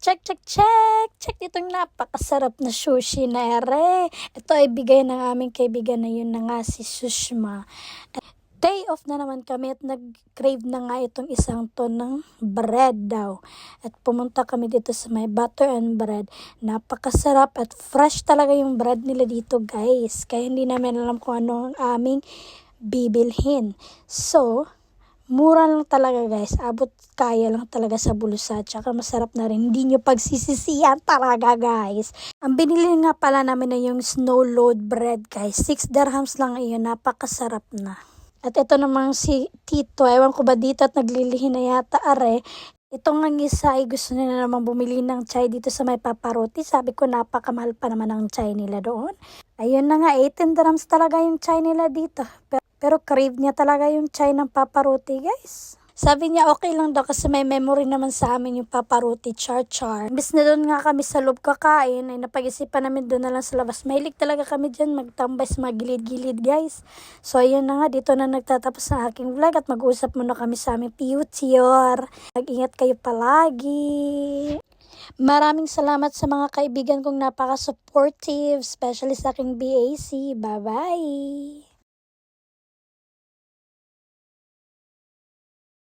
Check, check, check! Check itong napakasarap na sushi na ere. Ito ay bigay ng aming kaibigan na yun na nga si Sushma. Day off na naman kami at nag-crave na nga itong isang ton ng bread daw. At pumunta kami dito sa may butter and bread. Napakasarap at fresh talaga yung bread nila dito guys. Kaya hindi namin alam kung ano ang aming bibilhin. So, mura lang talaga guys, abot kaya lang talaga sa bulsa, tsaka masarap na rin, hindi nyo pagsisisihan talaga guys. Ang binili nga pala namin na yung snow load bread guys, 6 dirhams lang iyon, napakasarap na. At ito namang si Tito, ewan ko ba dito at naglilihin na yata are. Ito nga isa ay gusto nila naman bumili ng chai dito sa may paparoti. Sabi ko napakamahal pa naman ang chai nila doon. Ayun na nga, 18 dirhams talaga yung chai nila dito. Pero crave niya talaga yung chai ng paparoti guys. Sabi niya okay lang daw kasi may memory naman sa amin yung paparoti char-char. Imbis na doon nga kami sa loob kakain, ay napag-isipan namin doon na lang sa labas. Mahilig talaga kami dyan magtambay sa mga gilid-gilid guys. So ayun na nga, dito na nagtatapos ang aking vlog at mag-usap muna kami sa aming future. Mag-ingat kayo palagi. Maraming salamat sa mga kaibigan kong napaka-supportive, especially sa aking BAC. Bye-bye!